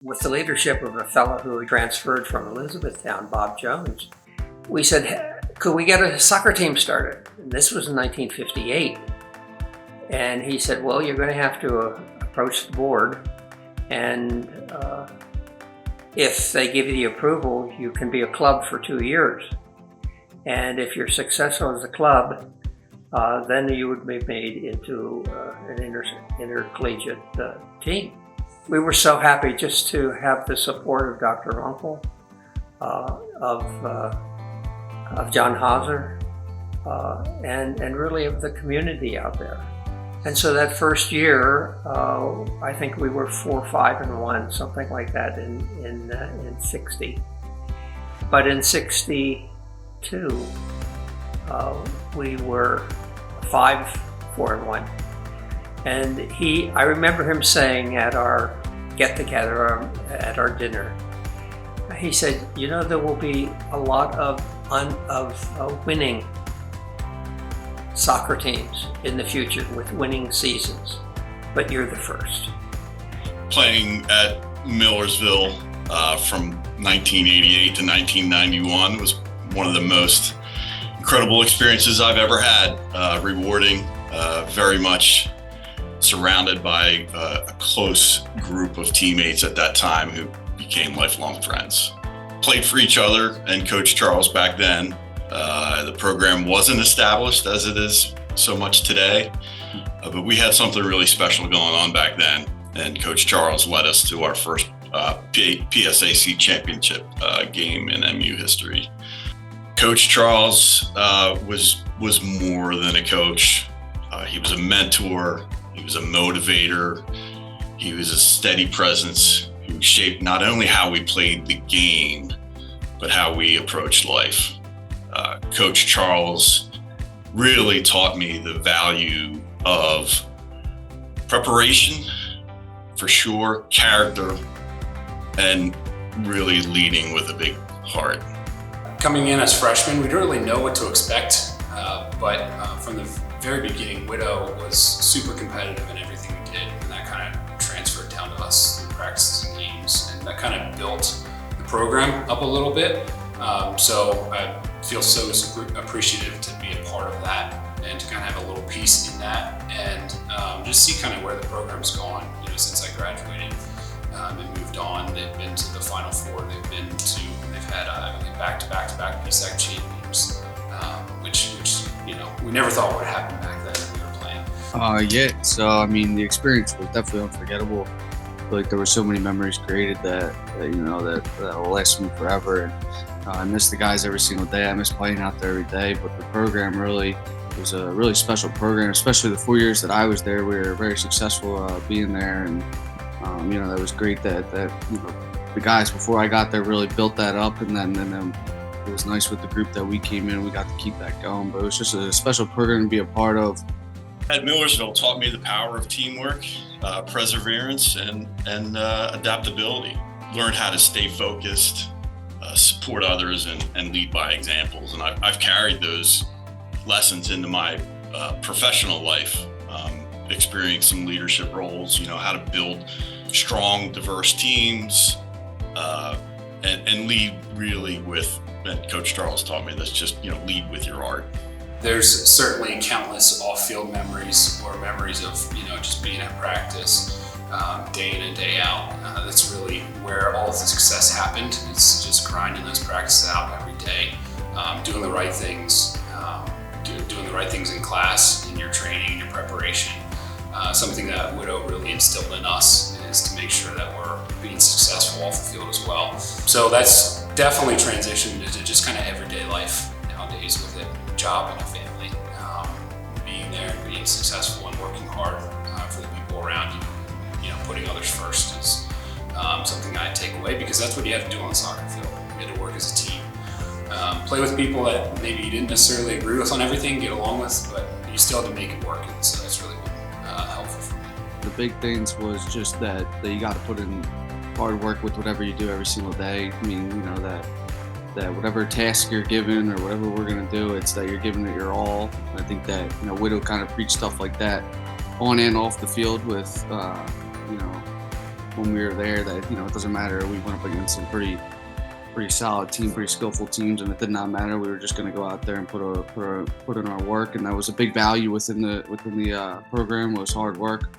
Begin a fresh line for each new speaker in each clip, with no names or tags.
with the leadership of a fellow who transferred from Elizabethtown, Bob Jones. We said, could we get a soccer team started? And this was in 1958. And he said, well, you're going to have to approach the board, and if they give you the approval, you can be a club for 2 years. And if you're successful as a club, then you would be made into an intercollegiate team. We were so happy just to have the support of Dr. Runkle, of John Hauser, and really of the community out there. And so that first year, I think we were 4-5-1, something like that in 60. But in 62, we were 5-4-1. And I remember him saying at our get-together, at our dinner, he said, you know, there will be a lot of winning soccer teams in the future with winning seasons, but you're the first.
Playing at Millersville from 1988 to 1991 was one of the most incredible experiences I've ever had. Rewarding, very much surrounded by a close group of teammates at that time who became lifelong friends. Played for each other and Coach Charles back then. The program wasn't established as it is so much today, but we had something really special going on back then, and Coach Charles led us to our first PSAC championship game in MU history. Coach Charles was more than a coach. He was a mentor, he was a motivator, he was a steady presence who shaped not only how we played the game, but how we approached life. Coach Charles really taught me the value of preparation, for sure, character, and really leading with a big heart.
Coming in as freshmen, we didn't really know what to expect, but from the very beginning, Widow was super competitive in everything we did, and that kind of transferred down to us through practices and games, and that kind of built the program up a little bit. So I feel so appreciative to be a part of that and to kind of have a little piece in that, and just see kind of where the program's gone. You know, since I graduated and moved on, they've been to the Final Four. They've had back-to-back PSAC champions, which you know we never thought would happen back then when we were playing.
Yeah. So I mean, the experience was definitely unforgettable. I feel like there were so many memories created that will last me forever. And I miss the guys every single day. I miss playing out there every day. But the program really was a really special program, especially the 4 years that I was there. We were very successful being there, and that was great that the guys before I got there really built that up, and then it was nice with the group that we came in. We got to keep that going. But it was just a special program to be a part of.
At Millersville taught me the power of teamwork, perseverance, and adaptability. Learned how to stay focused, support others, and lead by examples. And I've carried those lessons into my professional life, experienced some leadership roles, how to build strong, diverse teams, and lead really with, and Coach Charles taught me this, just, lead with your heart.
There's certainly countless off-field memories or memories of, just being at practice day in and day out. That's really where all of the success happened. It's just grinding those practices out every day, doing the right things, doing the right things in class, in your training, in your preparation. Something that Widow really instilled in us is to make sure that we're being successful off the field as well. So that's definitely transitioned into just kind of everyday life nowadays with a job and a family. Being there and being successful and working hard for the people around you, putting others first is something I take away, because that's what you have to do on the soccer field. You have to work as a team. Play with people that maybe you didn't necessarily agree with on everything, get along with, but you still have to make it work, and so that's really helpful for me.
The big things was just that you got to put in hard work with whatever you do every single day. I mean, that whatever task you're given or whatever we're going to do, it's that you're giving it your all. I think that, Widow kind of preached stuff like that on and off the field with, when we were there that, you know, it doesn't matter. We went up against some pretty solid team, pretty skillful teams, and it did not matter. We were just going to go out there and put in our work, and that was a big value within the program, was hard work.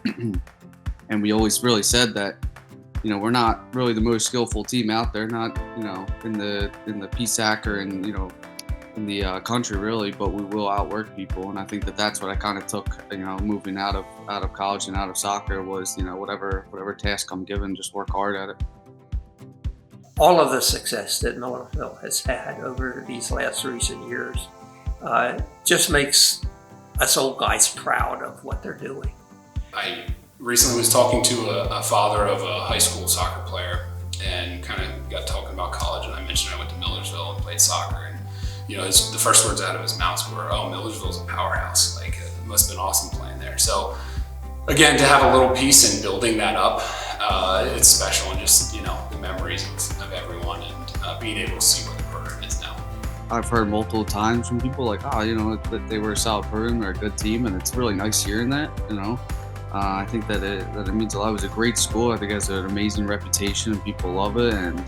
And we always really said that, you know, we're not really the most skillful team out there, not, you know, in the PSAC or in, you know, in the country really, but we will outwork people. And I think that that's what I kind of took, you know, moving out of college and out of soccer was, you know, whatever task I'm given, just work hard at it.
All of the success that Millersville has had over these last recent years just makes us old guys proud of what they're doing.
I recently was talking to a father of a high school soccer player and kind of got talking about college, and I mentioned I went to Millersville and played soccer, and you know, the first words out of his mouth were, "Oh, Millersville's a powerhouse. Like, it must have been awesome playing there." So again, to have a little piece in building that up, it's special, and just, you know, the memories of everyone, and being able to see where the program is now.
I've heard multiple times from people like, oh, you know, that they were a solid program, they're a good team, and it's really nice hearing that, you know. I think that it means a lot. It was a great school. I think it has an amazing reputation and people love it, and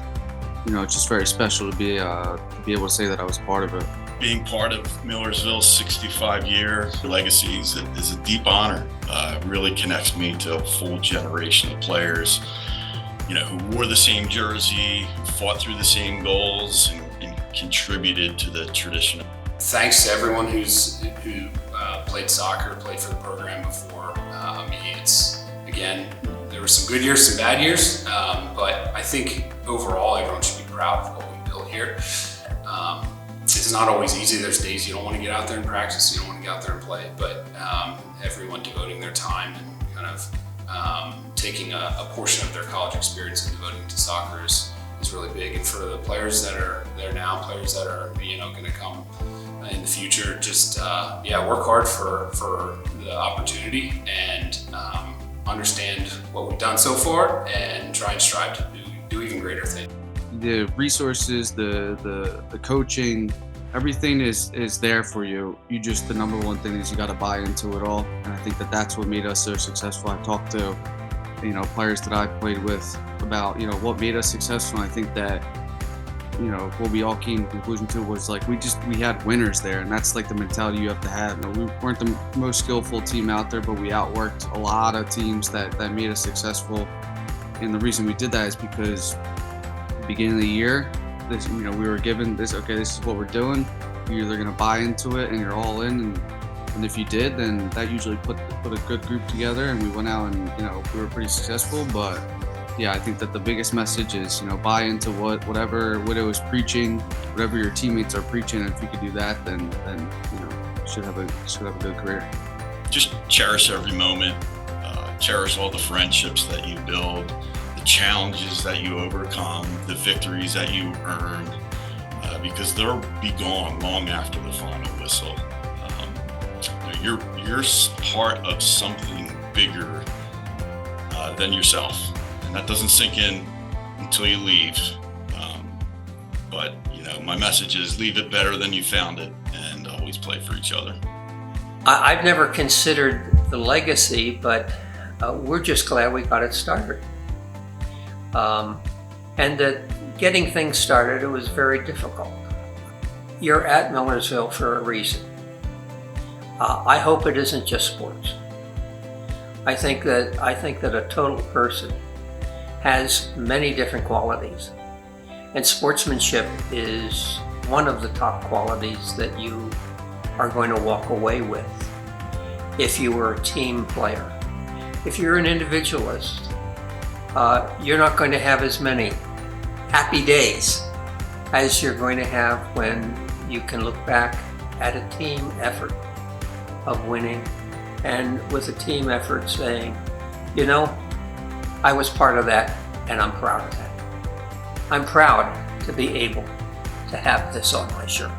you know, it's just very special to be able to say that I was part of it.
Being part of Millersville's 65-year legacy is a deep honor. It really connects me to a full generation of players, you know, who wore the same jersey, who fought through the same goals, and contributed to the tradition.
Thanks to everyone who played soccer, played for the program before me. It's, again, there were some good years, some bad years, but I think overall everyone should be proud of what we built here. It's not always easy. There's days you don't want to get out there and practice, you don't want to get out there and play, but everyone devoting their time and kind of taking a portion of their college experience and devoting to soccer is really big. And for the players that are there now, players that are, you know, going to come in the future, just work hard for the opportunity and understand what we've done so far and try and strive to do even greater things.
The resources, the coaching, everything is there for you. You just, the number one thing is you got to buy into it all, and I think that that's what made us so successful. I've talked to, you know, players that I've played with about, you know, what made us successful. And I think that, you know, what we all came to the conclusion to was like we had winners there, and that's like the mentality you have to have. You know, we weren't the most skillful team out there, but we outworked a lot of teams that made us successful. And the reason we did that is because at the beginning of the year, this, you know, we were given this, okay, this is what we're doing. You're either going to buy into it and you're all in, and if you did, then that usually put a good group together, and we went out and, you know, we were pretty successful. But yeah, I think that the biggest message is, you know, buy into whatever Widow is preaching, whatever your teammates are preaching. And if you could do that, then you know, you should have a good career.
Just cherish every moment. Cherish all the friendships that you build, the challenges that you overcome, the victories that you earn, because they'll be gone long after the final whistle. You're part of something bigger than yourself. That doesn't sink in until you leave. But, you know, my message is leave it better than you found it, and always play for each other.
I've never considered the legacy, but we're just glad we got it started. And that getting things started, it was very difficult. You're at Millersville for a reason. I hope it isn't just sports. I think that a total person has many different qualities, and sportsmanship is one of the top qualities that you are going to walk away with if you were a team player. If you're an individualist, you're not going to have as many happy days as you're going to have when you can look back at a team effort of winning, and with a team effort saying, you know, I was part of that, and I'm proud of that. I'm proud to be able to have this on my shirt.